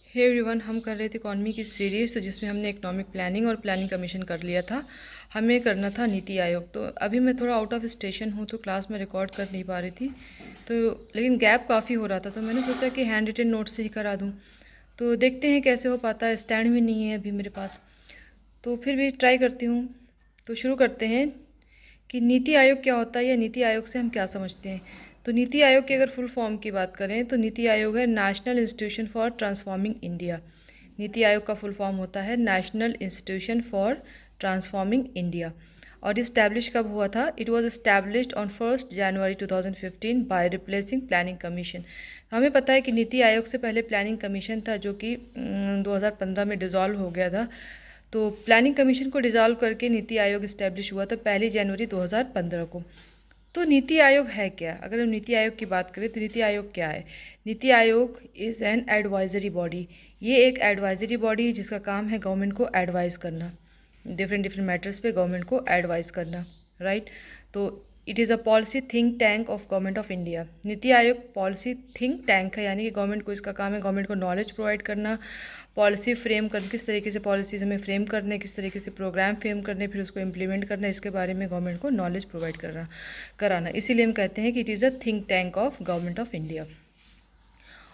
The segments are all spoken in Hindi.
हे एवरीवन, हम कर रहे थे इकॉनमी की सीरीज़, तो जिसमें हमने इकोनॉमिक प्लानिंग और प्लानिंग कमीशन कर लिया था। हमें करना था नीति आयोग। तो अभी मैं थोड़ा आउट ऑफ स्टेशन हूँ, तो क्लास में रिकॉर्ड कर नहीं पा रही थी, तो लेकिन गैप काफ़ी हो रहा था, तो मैंने सोचा कि हैंड रिटन नोट से ही करा दूँ। तो देखते हैं कैसे हो पाता है। स्टैंड भी नहीं है अभी मेरे पास, तो फिर भी ट्राई करती हूँ। तो शुरू करते हैं कि नीति आयोग क्या होता है या नीति आयोग से हम क्या समझते हैं। तो नीति आयोग की अगर फुल फॉर्म की बात करें तो नीति आयोग है national institution for transforming India. नीति आयोग का फुल फॉर्म होता है national institution for transforming India. और इस्टेब्लिश कब हुआ था? It was established on 1 January 2015 by replacing planning commission. हमें पता है कि नीति आयोग से पहले प्लानिंग कमीशन था, जो कि 2015 में डिज़ोल्व हो गया था। तो प्लानिंग कमीशन को डिज़ोल्व करके नीति आयोग इस्टेब्लिश हुआ था 1 जनवरी 2015 को। तो नीति आयोग है क्या? अगर हम नीति आयोग की बात करें तो नीति आयोग क्या है? NITI Aayog is an advisory body. ये एक एडवाइजरी बॉडी है जिसका काम है गवर्नमेंट को एडवाइज़ करना, डिफरेंट डिफरेंट मैटर्स पे गवर्नमेंट को एडवाइज़ करना, राइट। तो it is a policy think tank of government of India. NITI Aayog policy think tank है, यानी कि गवर्नमेंट को, इसका काम है गवर्नमेंट को नॉलेज प्रोवाइड करना, पॉलिसी फ्रेम कर, किस तरीके से पॉलिसीज़ हमें फ्रेम करने, किस तरीके से प्रोग्राम फ्रेम करने, फिर उसको इम्प्लीमेंट करना, इसके बारे में गवर्नमेंट को नॉलेज प्रोवाइड कराना। इसीलिए हम कहते हैं कि it is a think tank of government of India.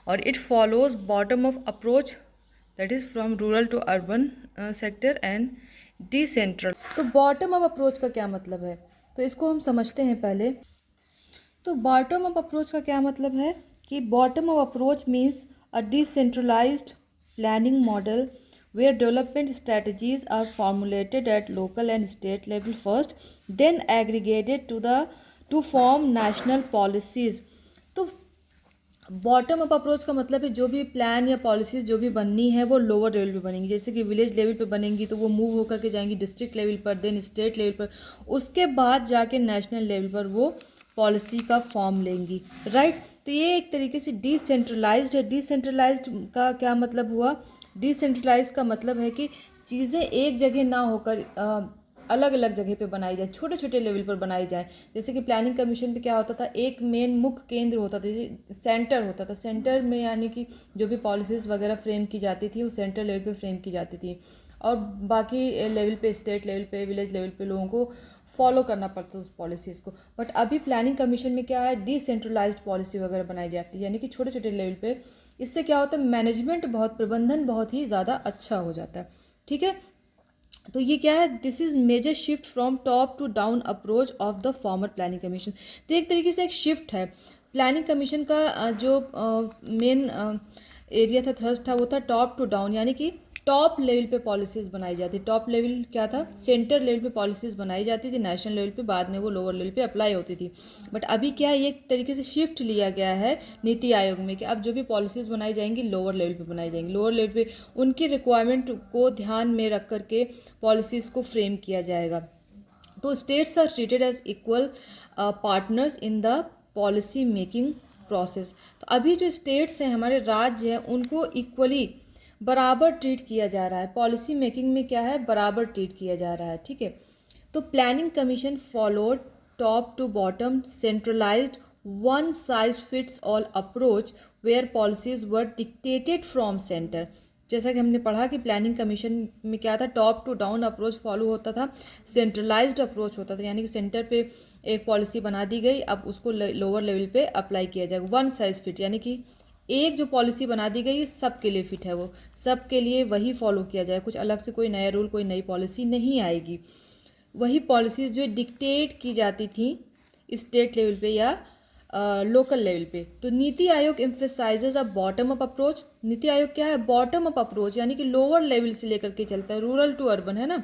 और it follows bottom of approach, that is from rural to urban sector and decentral. तो बॉटम अप अप्रोच का क्या मतलब है, तो इसको हम समझते हैं पहले। तो बॉटम अप अप्रोच का क्या मतलब है कि bottom up approach means a decentralised planning model where development strategies are formulated at local and state level first, then aggregated to form national policies। तो बॉटम अप अप्रोच का मतलब है जो भी प्लान या पॉलिसीज जो भी बननी है वो लोअर लेवल पे बनेंगी। जैसे कि विलेज लेवल पे बनेंगी तो वो मूव होकर के जाएंगी डिस्ट्रिक्ट लेवल पर, देन स्टेट लेवल पर, उसके बाद जाके नेशनल लेवल पर वो पॉलिसी का फॉर्म लेंगी, राइट। तो ये एक तरीके से डिसेंट्रलाइज्ड है। डिसेंट्रलाइज्ड का क्या मतलब हुआ? डिसेंट्रलाइज का मतलब है कि चीज़ें एक जगह ना होकर अलग अलग जगह पे बनाई जाए, छोटे छोटे लेवल पर बनाई जाए। जैसे कि प्लानिंग कमीशन पे क्या होता था, एक मेन मुख्य केंद्र होता था, जैसे सेंटर होता था। सेंटर में यानी कि जो भी पॉलिसीज़ वगैरह फ्रेम की जाती थी वो सेंटर लेवल पे फ्रेम की जाती थी, और बाकी लेवल पे, स्टेट लेवल पे, विलेज लेवल पे लोगों को फॉलो करना पड़ता उस पॉलिसीज़ को। बट अभी प्लानिंग कमीशन में क्या है, डिसेंट्रलाइज्ड पॉलिसी वगैरह बनाई जाती है, यानी कि छोटे छोटे लेवल पे। इससे क्या होता है, मैनेजमेंट बहुत, प्रबंधन बहुत ही ज़्यादा अच्छा हो जाता है, ठीक है। तो ये क्या है, this is major shift from top to down approach of the former planning commission. तो एक तरीके से एक शिफ्ट है। प्लानिंग कमीशन का जो मेन एरिया था, थ्रस्ट था, वो था टॉप टू डाउन, यानी कि टॉप लेवल पे पॉलिसीज़ बनाई जाती। टॉप लेवल क्या था, सेंटर लेवल पे पॉलिसीज़ बनाई जाती थी, नेशनल लेवल पे बाद में वो लोअर लेवल पे अप्लाई होती थी। बट अभी क्या है, ये एक तरीके से शिफ्ट लिया गया है नीति आयोग में कि अब जो भी पॉलिसीज़ बनाई जाएंगी लोअर लेवल पे बनाई जाएंगी, लोअर लेवल पे उनकी रिक्वायरमेंट को ध्यान में रख करके पॉलिसीज़ को फ्रेम किया जाएगा। तो states are treated as equal partners in the policy making process. तो अभी जो स्टेट्स हैं, हमारे राज्य हैं, उनको इक्वली बराबर ट्रीट किया जा रहा है। पॉलिसी मेकिंग में क्या है, बराबर ट्रीट किया जा रहा है, ठीक है। तो planning commission followed top to bottom centralised one size fits all approach where policies were dictated from centre. जैसा कि हमने पढ़ा कि प्लानिंग कमीशन में क्या था, top to down approach follow होता था, सेंट्रलाइज्ड अप्रोच होता था, यानी कि सेंटर पे एक पॉलिसी बना दी गई, अब उसको लोअर लेवल पे अप्लाई किया जाएगा। वन साइज फिट, यानी कि एक जो पॉलिसी बना दी गई सबके लिए फिट है, वो सबके लिए वही फॉलो किया जाए, कुछ अलग से कोई नया रूल, कोई नई पॉलिसी नहीं आएगी। वही पॉलिसीज़ जो डिक्टेट की जाती थी स्टेट लेवल पे या लोकल लेवल पे। तो NITI Aayog emphasises a bottom up approach. NITI Aayog क्या है, बॉटम अप अप्रोच, यानी कि लोअर लेवल से लेकर के चलता है, रूरल टू अर्बन, है ना।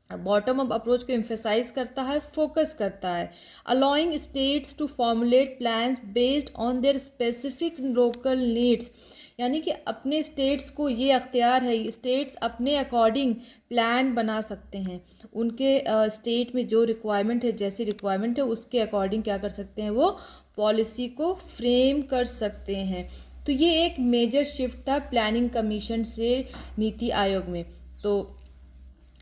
बॉटम अप अप्रोच को एम्फेसाइज करता है, फोकस करता है, allowing states to formulate plans based on their specific local needs. यानी कि अपने स्टेट्स को ये अख्तियार है, स्टेट्स अपने अकॉर्डिंग प्लान बना सकते हैं, उनके स्टेट में जो रिक्वायरमेंट है, जैसी रिक्वायरमेंट है उसके अकॉर्डिंग क्या कर सकते हैं, वो पॉलिसी को फ्रेम कर सकते हैं। तो ये एक मेजर शिफ्ट था प्लानिंग कमीशन से नीति आयोग में। तो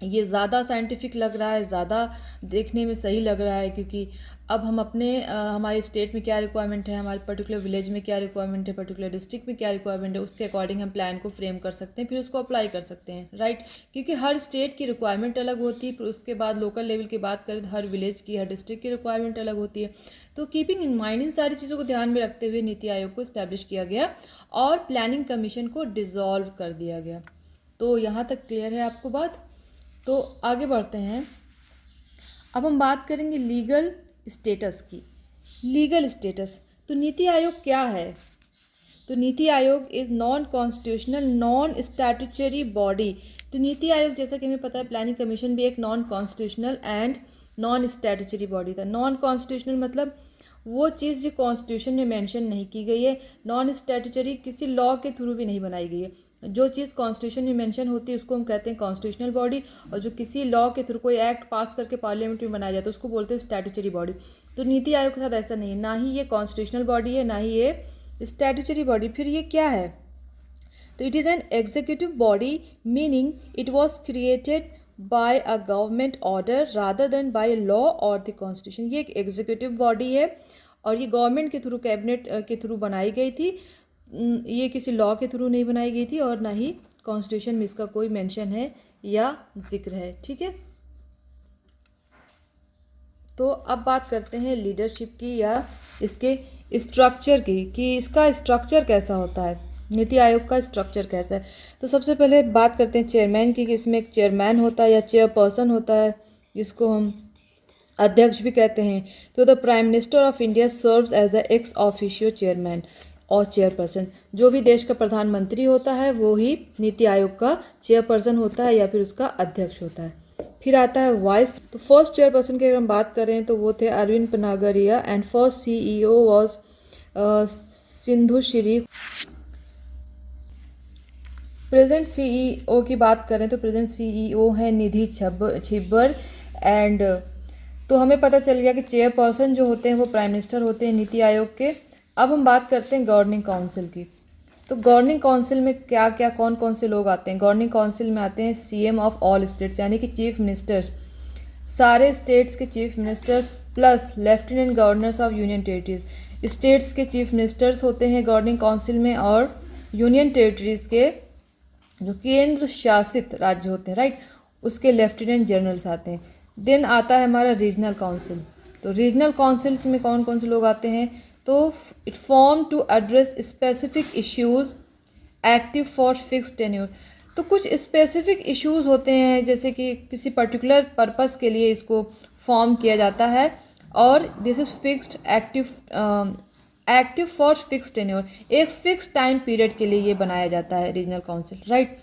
ये ज़्यादा साइंटिफिक लग रहा है, ज़्यादा देखने में सही लग रहा है, क्योंकि अब हम अपने हमारे स्टेट में क्या रिक्वायरमेंट है, हमारे पर्टिकुलर विलेज में क्या रिक्वायरमेंट है, पर्टिकुलर डिस्ट्रिक्ट में क्या रिक्वायरमेंट है, उसके अकॉर्डिंग हम प्लान को फ्रेम कर सकते हैं, फिर उसको अप्लाई कर सकते हैं, राइट। क्योंकि हर स्टेट की रिक्वायरमेंट अलग होती है, फिर उसके बाद लोकल लेवल की बात करें तो हर विलेज की, हर डिस्ट्रिक्ट की रिक्वायरमेंट अलग होती है। तो कीपिंग इन माइंड, इन सारी चीज़ों को ध्यान में रखते हुए नीति आयोग को इस्टेब्लिश किया गया और प्लानिंग कमीशन को डिसॉल्व कर दिया गया। तो यहाँ तक क्लियर है आपको बात। तो आगे बढ़ते हैं। अब हम बात करेंगे लीगल स्टेटस की। लीगल स्टेटस, तो नीति आयोग क्या है? तो NITI Aayog is non constitutional non statutory body. तो नीति आयोग, जैसा कि हमें पता है, प्लानिंग कमीशन भी एक non constitutional and non statutory body था। नॉन कॉन्स्टिट्यूशनल मतलब वो चीज़ जो कॉन्स्टिट्यूशन में मेंशन नहीं की गई है। नॉन स्टैट्यूटरी, किसी लॉ के थ्रू भी नहीं बनाई गई है। जो चीज़ कॉन्स्टिट्यूशन में मेंशन होती है उसको हम कहते हैं कॉन्स्टिट्यूशनल बॉडी, और जो किसी लॉ के थ्रू कोई एक्ट पास करके पार्लियामेंट में बनाया जाता है उसको बोलते हैं स्टैट्यूटरी बॉडी। तो नीति आयोग के साथ ऐसा नहीं है, ना ही ये कॉन्स्टिट्यूशनल बॉडी है, ना ही ये स्टैट्यूटरी बॉडी। फिर ये क्या है? तो it is an executive body, meaning it was created by a government order rather than by law और द कॉन्स्टिट्यूशन। ये एक एग्जीक्यूटिव बॉडी है और ये गवर्नमेंट के थ्रू, कैबिनेट के थ्रू बनाई गई थी। ये किसी लॉ के थ्रू नहीं बनाई गई थी और ना ही कॉन्स्टिट्यूशन में इसका कोई मेंशन है या जिक्र है, ठीक है। तो अब बात करते हैं लीडरशिप की या इसके स्ट्रक्चर की, कि इसका स्ट्रक्चर कैसा होता है, नीति आयोग का स्ट्रक्चर कैसा है। तो सबसे पहले बात करते हैं चेयरमैन की, कि इसमें एक चेयरमैन होता है या चेयरपर्सन होता है, जिसको हम अध्यक्ष भी कहते हैं। तो the prime minister of India serves as the ex officio chairman और चेयरपर्सन। जो भी देश का प्रधानमंत्री होता है वो ही नीति आयोग का चेयरपर्सन होता है या फिर उसका अध्यक्ष होता है। फिर आता है वाइस। तो फर्स्ट चेयरपर्सन की अगर हम बात करें तो वो थे Arvind Panagariya and first CEO was Sindhu Shri. Present CEO की बात करें तो प्रेजेंट CEO है निधि छिब्बर एंड तो हमें पता चल गया कि चेयरपर्सन जो होते हैं वो प्राइम मिनिस्टर होते हैं नीति आयोग के। अब हम बात करते हैं गवर्निंग काउंसिल की। तो गवर्निंग काउंसिल में क्या क्या कौन कौन से लोग आते हैं? गवर्निंग काउंसिल में आते हैं CM ऑफ ऑल स्टेट्स, यानी कि चीफ मिनिस्टर्स, सारे स्टेट्स के chief minister, plus lieutenant governors of union territories. States के चीफ मिनिस्टर्स होते हैं गवर्निंग काउंसिल में, और यूनियन टेरिटरीज के जो केंद्र शासित राज्य होते हैं, राइट, उसके लेफ्टिनेंट जनरल्स आते हैं। देन आता है हमारा रीजनल काउंसिल। तो रीजनल काउंसिल्स में कौन कौन से लोग आते हैं? तो it form to address specific issues active for fix tenure. तो कुछ स्पेसिफिक इश्यूज होते हैं, जैसे कि किसी पर्टिकुलर पर्पस के लिए इसको फॉर्म किया जाता है, और this is fixed active for fix tenure. एक फिक्स टाइम पीरियड के लिए ये बनाया जाता है रीजनल काउंसिल, राइट।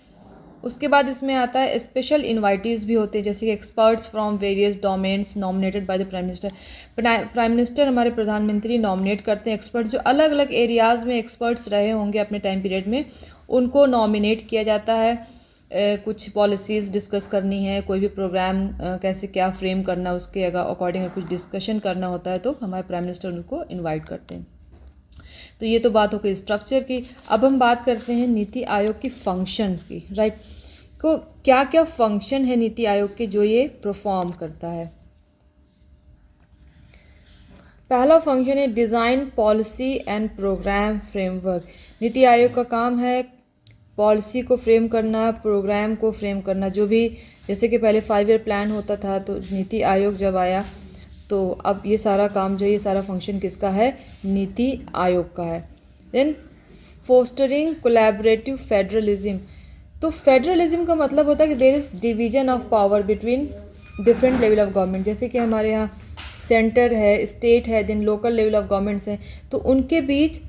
उसके बाद इसमें आता है स्पेशल इन्वाइटीज़ भी होते हैं, जैसे कि experts from various domains nominated by the prime minister. Prime minister हमारे प्रधानमंत्री नॉमिनेट करते हैं एक्सपर्ट्स, जो अलग अलग एरियाज़ में एक्सपर्ट्स रहे होंगे अपने टाइम पीरियड में, उनको नॉमिनेट किया जाता है। कुछ पॉलिसीज़ डिस्कस करनी है, कोई भी प्रोग्राम कैसे क्या फ्रेम करना, उसके अकॉर्डिंग कुछ डिस्कशन करना होता है तो हमारे प्राइम मिनिस्टर उनको इन्वाइट करते हैं। तो ये तो बात हो गई स्ट्रक्चर की। अब हम बात करते हैं नीति आयोग की फंक्शंस की, राइट। को क्या क्या फंक्शन है नीति आयोग के जो ये परफॉर्म करता है? पहला फंक्शन है design policy and programme framework. NITI Aayog का काम है पॉलिसी को फ्रेम करना, प्रोग्राम को फ्रेम करना। जो भी, जैसे कि पहले 5 ईयर प्लान होता था, तो नीति आयोग जब आया तो अब ये सारा काम जो, ये सारा फंक्शन किसका है? नीति आयोग का है। Then fostering collaborative federalism. तो फेडरलिज्म का मतलब होता है कि there is division of power between different level of government. जैसे कि हमारे यहाँ सेंटर है, स्टेट है, then local level of governments हैं, तो उनके बीच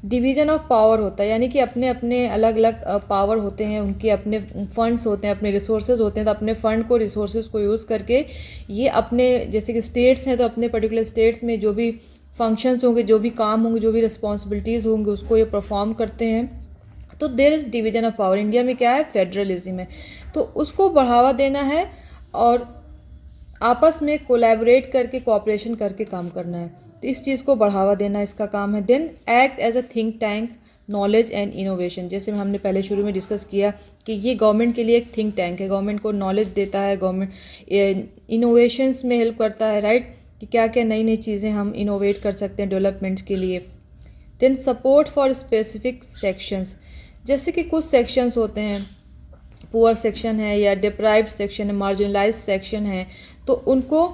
डिवीजन ऑफ पावर होता है, यानी कि अपने अपने अलग अलग पावर होते हैं, उनके अपने फंड्स होते हैं, अपने रिसोर्सेज होते हैं। तो अपने फंड को, रिसोर्सेज को यूज़ करके ये अपने, जैसे कि स्टेट्स हैं तो अपने पर्टिकुलर स्टेट्स में जो भी फंक्शंस होंगे, जो भी काम होंगे, जो भी रिस्पॉन्सिबिलिटीज़ होंगे, उसको ये परफॉर्म करते हैं। तो there is division of power. India में क्या है? फेडरलिज्म है। तो उसको बढ़ावा देना है और आपस में कोलैबोरेट करके, कोऑपरेशन करके काम करना है। तो इस चीज़ को बढ़ावा देना इसका काम है। Then act as a think tank knowledge and innovation. जैसे हमने पहले शुरू में डिस्कस किया कि ये गवर्नमेंट के लिए एक थिंक टैंक है, गवर्नमेंट को नॉलेज देता है, गवर्नमेंट इनोवेशंस में हेल्प करता है, राइट, कि क्या क्या नई नई चीज़ें हम इनोवेट कर सकते हैं डेवलपमेंट्स के लिए। Then support for specific sections, जैसे कि कुछ सेक्शंस होते हैं, पुअर सेक्शन है या डिप्राइव्ड सेक्शन है, मार्जिनलाइज्ड सेक्शन है, तो उनको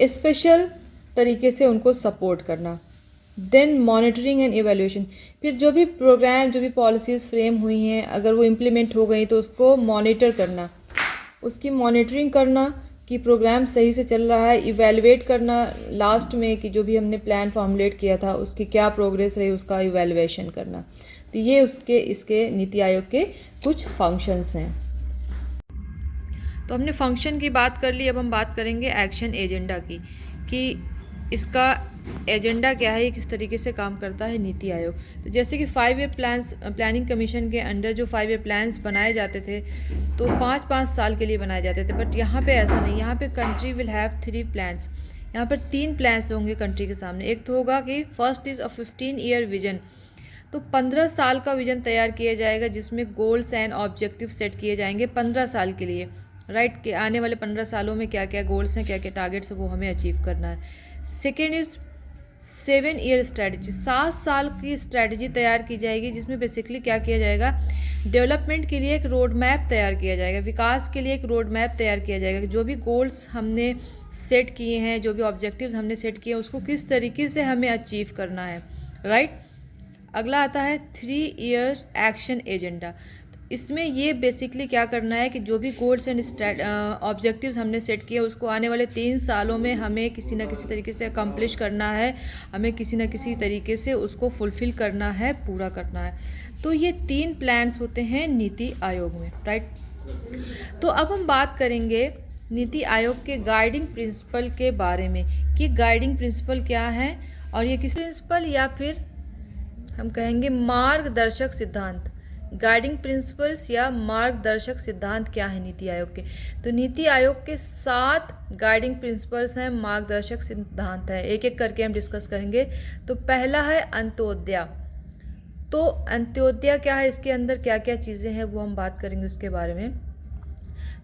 स्पेशल तरीके से उनको सपोर्ट करना। देन मॉनिटरिंग एंड एवेल्यूएशन, फिर जो भी प्रोग्राम, जो भी पॉलिसीज़ फ्रेम हुई हैं, अगर वो इम्प्लीमेंट हो गई तो उसको मॉनिटर करना, उसकी मॉनिटरिंग करना कि प्रोग्राम सही से चल रहा है, इवेलुएट करना लास्ट में कि जो भी हमने प्लान फॉर्मुलेट किया था उसकी क्या प्रोग्रेस रही, उसका इवेलुएशन करना। तो ये इसके नीति आयोग के कुछ फंक्शंस हैं। तो हमने फंक्शन की बात कर ली, अब हम बात करेंगे एक्शन एजेंडा की, कि इसका एजेंडा क्या है, ये किस तरीके से काम करता है नीति आयोग। तो जैसे कि 5 ईयर प्लानिंग कमीशन के अंडर जो 5 ईयर प्लान्स बनाए जाते थे तो 5-5 साल के लिए बनाए जाते थे, बट यहाँ पे ऐसा नहीं, यहाँ पे कंट्री विल हैव 3 प्लान्स। यहाँ पर 3 प्लान्स होंगे कंट्री के सामने। एक तो होगा कि first is a 15 year vision, तो 15 साल का विजन तैयार किया जाएगा जिसमें गोल्स एंड ऑब्जेक्टिव सेट किए जाएंगे 15 साल के लिए, राइट, कि आने वाले 15 सालों में क्या क्या गोल्स हैं, क्या क्या टारगेट्स हैं, वो हमें अचीव करना है। सेकेंड इज़ 7 ईयर स्ट्रैटेजी, 7 साल की स्ट्रैटेजी तैयार की जाएगी जिसमें बेसिकली क्या किया जाएगा, डेवलपमेंट के लिए एक रोड मैप तैयार किया जाएगा, विकास के लिए एक रोड मैप तैयार किया जाएगा कि जो भी गोल्स हमने सेट किए हैं, जो भी ऑब्जेक्टिव्स हमने सेट किए हैं, उसको किस तरीके से हमें अचीव करना है, राइट। अगला आता है 3 ईयर एक्शन एजेंडा। इसमें ये बेसिकली क्या करना है कि जो भी गोल्स एंड ऑब्जेक्टिव्स हमने सेट किए उसको आने वाले 3 सालों में हमें किसी न किसी तरीके से अकम्प्लिश करना है, हमें किसी न किसी तरीके से उसको फुलफ़िल करना है, पूरा करना है। तो ये 3 प्लान्स होते हैं नीति आयोग में, राइट। तो अब हम बात करेंगे नीति आयोग के गाइडिंग प्रिंसिपल के बारे में कि गाइडिंग प्रिंसिपल क्या है और ये किस प्रिंसिपल या फिर हम कहेंगे मार्गदर्शक सिद्धांत, गाइडिंग प्रिंसिपल्स या मार्गदर्शक सिद्धांत क्या है नीति आयोग के। तो नीति आयोग के 7 गाइडिंग प्रिंसिपल्स हैं, मार्गदर्शक सिद्धांत है, एक एक करके हम डिस्कस करेंगे। तो पहला है अंत्योदय। तो अंत्योदय क्या है, इसके अंदर क्या क्या चीज़ें हैं वो हम बात करेंगे उसके बारे में।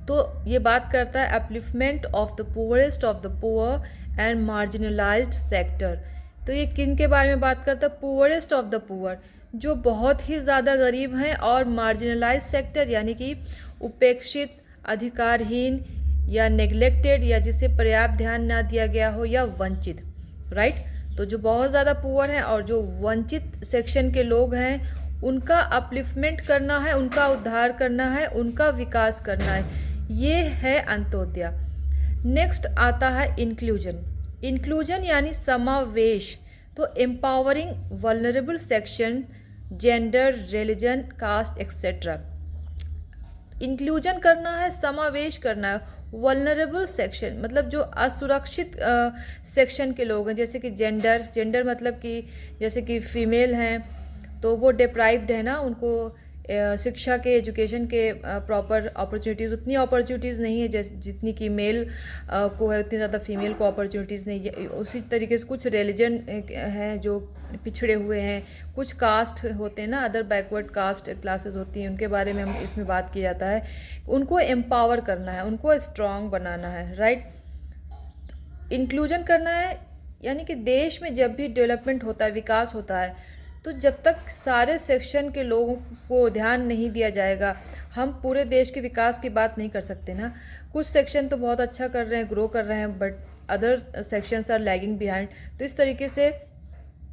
तो ये बात करता है upliftment of the poorest of the poor and marginalised sector. तो ये किन के बारे में बात करता है, पुअरेस्ट ऑफ द पुअर, जो बहुत ही ज़्यादा गरीब हैं, और मार्जिनलाइज सेक्टर यानी कि उपेक्षित, अधिकारहीन या नेग्लेक्टेड या जिसे पर्याप्त ध्यान ना दिया गया हो या वंचित, राइट। तो जो बहुत ज़्यादा पुअर हैं और जो वंचित सेक्शन के लोग हैं उनका अपलिफ्टमेंट करना है, उनका उद्धार करना है, उनका विकास करना है, ये है अंत्योदय। नेक्स्ट आता है इंक्लूजन। इंक्लूजन यानी समावेश। तो empowering vulnerable section, gender, religion, caste etcetera. Inclusion करना है, समावेश करना है। वल्नरेबल सेक्शन मतलब जो असुरक्षित सेक्शन के लोग हैं, जैसे कि जेंडर मतलब कि जैसे कि फीमेल हैं तो वो डिप्राइव्ड है ना, उनको शिक्षा के, एजुकेशन के प्रॉपर अपॉर्चुनिटीज़, उतनी अपॉर्चुनिटीज़ नहीं है जितनी कि मेल को है, उतनी ज़्यादा फीमेल को अपॉर्चुनिटीज़ नहीं है। उसी तरीके से कुछ रिलीजन हैं जो पिछड़े हुए हैं, कुछ कास्ट होते हैं ना, अदर बैकवर्ड कास्ट क्लासेस होती हैं, उनके बारे में हम इसमें बात किया जाता है। उनको एम्पावर करना है, उनको स्ट्रॉन्ग बनाना है, राइट। इंक्लूजन करना है यानी कि देश में जब भी डेवलपमेंट होता है, विकास होता है, तो जब तक सारे सेक्शन के लोगों को ध्यान नहीं दिया जाएगा हम पूरे देश के विकास की बात नहीं कर सकते ना। कुछ सेक्शन तो बहुत अच्छा कर रहे हैं, ग्रो कर रहे हैं, but other sections are lagging behind. तो इस तरीके से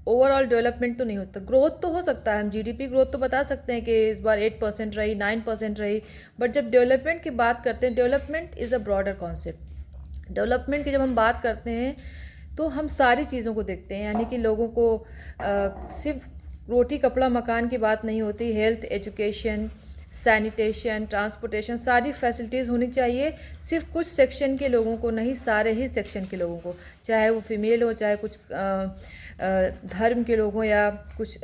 ओवरऑल डेवलपमेंट तो नहीं होता। ग्रोथ तो हो सकता है, हम जीडीपी ग्रोथ तो बता सकते हैं कि इस बार 8% रही, 9% रही, बट जब डेवलपमेंट की बात करते हैं, development is a broader concept. Development की जब हम बात करते हैं तो हम सारी चीज़ों को देखते हैं, यानी कि लोगों को सिर्फ रोटी कपड़ा मकान की बात नहीं होती, हेल्थ, एजुकेशन, सैनिटेशन, ट्रांसपोर्टेशन, सारी फैसिलिटीज़ होनी चाहिए। सिर्फ कुछ सेक्शन के लोगों को नहीं, सारे ही सेक्शन के लोगों को, चाहे वो फीमेल हो, चाहे कुछ धर्म के लोग हों या कुछ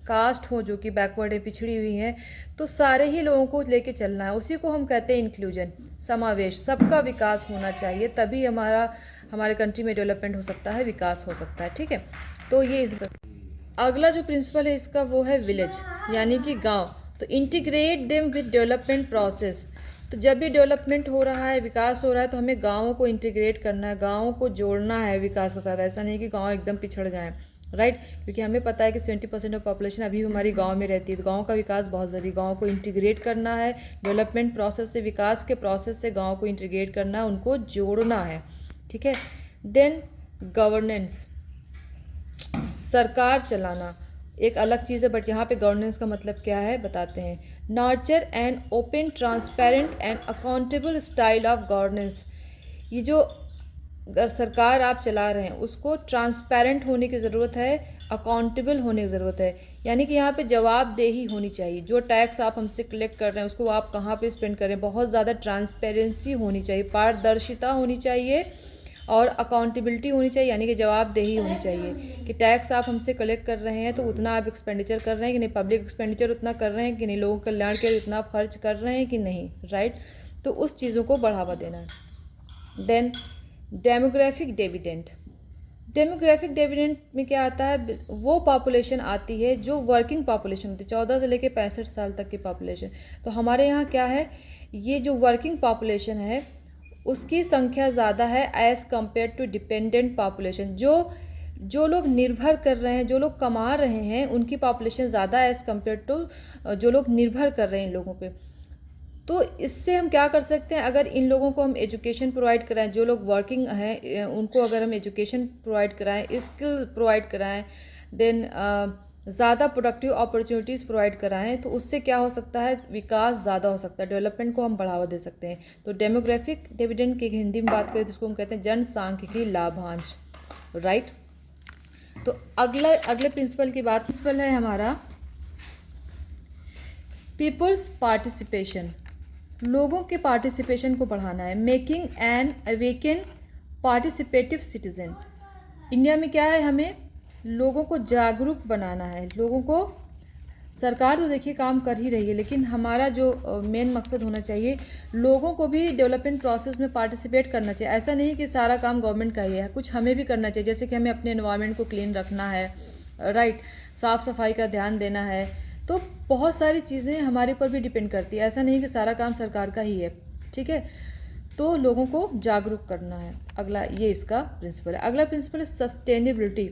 कास्ट हो जो कि बैकवर्ड है, पिछड़ी हुई हैं, तो सारे ही लोगों को लेके चलना है। उसी को हम कहते हैं इंक्लूजन, समावेश। सबका विकास होना चाहिए, तभी हमारे कंट्री में डेवलपमेंट हो सकता है, विकास हो सकता है, ठीक है। तो ये इस अगला जो प्रिंसिपल है इसका वो है विलेज, यानी कि गांव। तो integrate them with development process. तो जब भी डेवलपमेंट हो रहा है, विकास हो रहा है, तो हमें गाँवों को इंटीग्रेट करना है, गाँवों को जोड़ना है विकास के साथ। ऐसा नहीं कि गाँव एकदम पिछड़ जाएँ, राइट। क्योंकि हमें पता है कि 70% ऑफ पॉपुलेशन अभी भी हमारी गांव में रहती है। तो गांव का विकास बहुत ज़रूरी, गांव को इंटीग्रेट करना है, डेवलपमेंट प्रोसेस से, विकास के प्रोसेस से गांव को इंटीग्रेट करना है, उनको जोड़ना है, ठीक है। देन गवर्नेंस, सरकार चलाना एक अलग चीज़ है, बट यहाँ पे गवर्नेंस का मतलब क्या है बताते हैं। Nurture and open, transparent and accountable style of governance. ये जो सरकार आप चला रहे हैं उसको ट्रांसपेरेंट होने की ज़रूरत है, अकाउंटेबल होने की ज़रूरत है। यानी कि यहाँ पे जवाबदेही होनी चाहिए। जो टैक्स आप हमसे कलेक्ट कर रहे हैं उसको आप कहाँ पे स्पेंड कर रहे हैं, बहुत ज़्यादा ट्रांसपेरेंसी होनी चाहिए, पारदर्शिता होनी चाहिए और अकाउंटेबिलिटी होनी चाहिए, यानी कि जवाबदेही होनी चाहिए कि टैक्स आप हमसे कलेक्ट कर रहे हैं तो उतना आप एक्सपेंडिचर कर रहे हैं कि नहीं, पब्लिक एक्सपेंडिचर उतना कर रहे हैं कि नहीं, लोगों के कल्याण के लिए उतना आप खर्च कर रहे हैं कि नहीं, राइट। तो उस चीज़ों को बढ़ावा देना है। Then demographic dividend. Demographic dividend में क्या आता है, वो पॉपुलेशन आती है जो वर्किंग पॉपुलेशन होती है, 14 से लेकर 65 साल तक की पॉपुलेशन। तो हमारे यहाँ क्या है, ये जो वर्किंग पॉपुलेशन है उसकी संख्या ज़्यादा है as compare to dependent population. जो लोग निर्भर कर रहे हैं, जो लोग कमा रहे हैं, उनकी पॉपुलेशन ज़्यादा एज़ कम्पेयर टू जो लोग निर्भर कर रहे हैं इन लोगों पे। तो इससे हम क्या कर सकते हैं, अगर इन लोगों को हम एजुकेशन प्रोवाइड कराएं, जो लोग वर्किंग हैं उनको अगर हम एजुकेशन प्रोवाइड कराएं, स्किल प्रोवाइड कराएं, देन ज़्यादा प्रोडक्टिव अपॉर्चुनिटीज़ प्रोवाइड कराएं, तो उससे क्या हो सकता है, विकास ज़्यादा हो सकता है, डेवलपमेंट को हम बढ़ावा दे सकते हैं। तो डेमोग्राफिक डिविडेंड की हिंदी में बात करें तो इसको हम कहते हैं जनसांख्यिकी लाभांश, राइट। तो अगले प्रिंसिपल की बात, प्रिंसिपल है हमारा पीपल्स पार्टिसिपेशन। लोगों के पार्टिसिपेशन को बढ़ाना है, making an awaken participative citizen. India में क्या है, हमें लोगों को जागरूक बनाना है, लोगों को, सरकार तो देखिए काम कर ही रही है, लेकिन हमारा जो मेन मकसद होना चाहिए, लोगों को भी डेवलपमेंट प्रोसेस में पार्टिसिपेट करना चाहिए। ऐसा नहीं कि सारा काम गवर्नमेंट का ही है, कुछ हमें भी करना चाहिए, जैसे कि हमें अपने एनवायरनमेंट को क्लीन रखना है, राइट, साफ़ सफाई का ध्यान देना है। तो बहुत सारी चीज़ें हमारे ऊपर भी डिपेंड करती है, ऐसा नहीं कि सारा काम सरकार का ही है, ठीक है। तो लोगों को जागरूक करना है, अगला ये इसका प्रिंसिपल है। अगला प्रिंसिपल है सस्टेनेबिलिटी।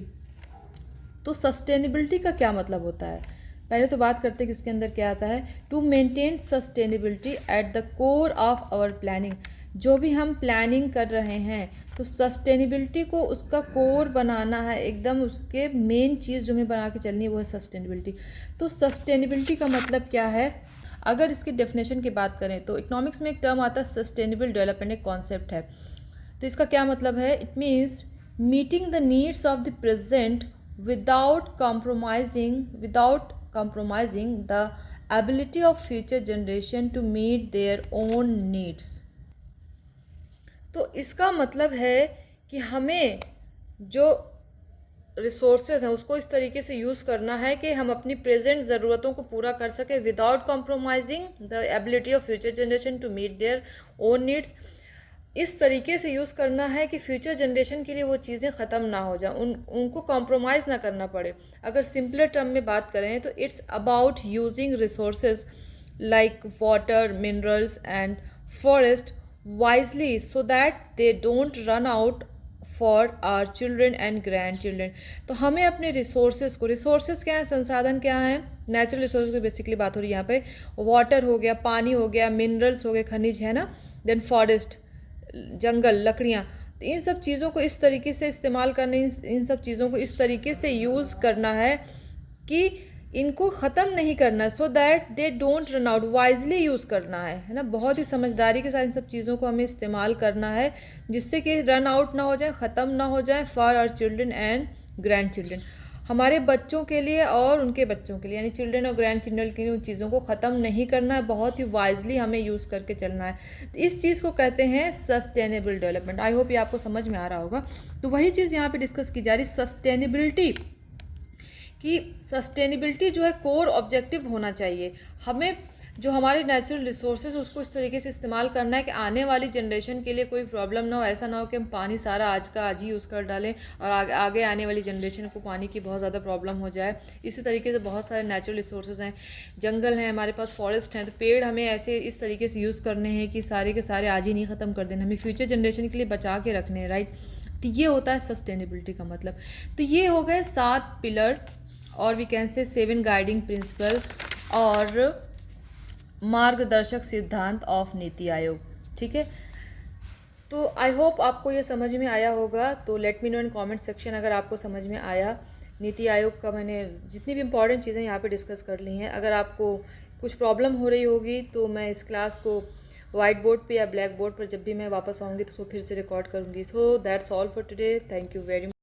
तो सस्टेनेबिलिटी का क्या मतलब होता है, पहले तो बात करते हैं कि इसके अंदर क्या आता है। To maintain sustainability at the core of our planning. जो भी हम प्लानिंग कर रहे हैं तो सस्टेनेबिलिटी को उसका कोर बनाना है, एकदम उसके मेन चीज़ जो हमें बना के चलनी है वो है सस्टेनेबिलिटी। तो सस्टेनेबिलिटी का मतलब क्या है, अगर इसकी डेफिनेशन की बात करें तो इकोनॉमिक्स में एक टर्म आता है सस्टेनेबल डेवलपमेंट, एक कॉन्सेप्ट है। तो इसका क्या मतलब है, it means meeting the needs of the present without compromising the ability of future generation to meet their own needs। तो इसका मतलब है कि हमें जो रिसोर्सेज हैं उसको इस तरीके से यूज़ करना है कि हम अपनी प्रेजेंट ज़रूरतों को पूरा कर सकें without compromising the ability of future generation to meet their own needs. इस तरीके से यूज़ करना है कि फ्यूचर जनरेशन के लिए वो चीज़ें ख़त्म ना हो जाए, उनको कॉम्प्रोमाइज़ ना करना पड़े। अगर सिंपलर टर्म में बात करें तो it's about using resources like water, minerals and forest wisely so that they don't run out for our children and grandchildren. तो हमें अपने रिसोर्सेज को, रिसोर्सेज क्या हैं, संसाधन क्या हैं, नेचुरल रिसोर्स की बेसिकली बात हो रही है यहाँ पे। वाटर हो गया, पानी हो गया, मिनरल्स हो गए, खनिज है ना, देन फॉरेस्ट, जंगल, लकड़ियाँ। तो इन सब चीज़ों को इस तरीके से इस्तेमाल करने, इन सब चीज़ों को इस तरीके से यूज़ करना है कि इनको ख़त्म नहीं करना, सो that they don't run out, wisely use करना है ना, बहुत ही समझदारी के साथ इन सब चीज़ों को हमें इस्तेमाल करना है जिससे कि रन आउट ना हो जाए, ख़त्म ना हो जाए for our children and grandchildren. हमारे बच्चों के लिए और उनके बच्चों के लिए, यानी चिल्ड्रन और ग्रैंड चिल्ड्रन के लिए उन चीज़ों को ख़त्म नहीं करना है, बहुत ही वाइजली हमें यूज़ करके चलना है। तो इस चीज़ को कहते हैं सस्टेनेबल डेवलपमेंट। आई होप ये आपको समझ में आ रहा होगा। तो वही चीज़ यहाँ पे डिस्कस की जा रही, सस्टेनेबिलिटी, कि सस्टेनेबिलिटी जो है कोर ऑब्जेक्टिव होना चाहिए। हमें जो हमारे नेचुरल रिसोर्सेज उसको इस तरीके से इस्तेमाल करना है कि आने वाली जनरेशन के लिए कोई प्रॉब्लम ना हो। ऐसा ना हो कि हम पानी सारा आज का आज ही यूज़ कर डालें और आगे आने वाली जनरेशन को पानी की बहुत ज़्यादा प्रॉब्लम हो जाए। इसी तरीके से बहुत सारे नेचुरल रिसोर्सेज हैं, जंगल हैं हमारे पास, फॉरेस्ट हैं, तो पेड़ हमें ऐसे इस तरीके से यूज़ करने हैं कि सारे के सारे आज ही नहीं ख़त्म कर देना, हमें फ्यूचर जनरेशन के लिए बचा के रखने हैं, राइट। तो ये होता है सस्टेनेबिलिटी का मतलब। तो ये हो गए 7 पिलर और we can say 7 guiding principal और मार्गदर्शक सिद्धांत ऑफ नीति आयोग, ठीक है। तो आई होप आपको ये समझ में आया होगा। तो let me know in comment section अगर आपको समझ में आया। नीति आयोग का मैंने जितनी भी इम्पॉर्टेंट चीज़ें यहाँ पे डिस्कस कर ली हैं। अगर आपको कुछ प्रॉब्लम हो रही होगी तो मैं इस क्लास को वाइट बोर्ड पे या ब्लैक बोर्ड पर जब भी मैं वापस आऊँगी तो फिर से रिकॉर्ड करूँगी। तो that's all for today, thank you very much.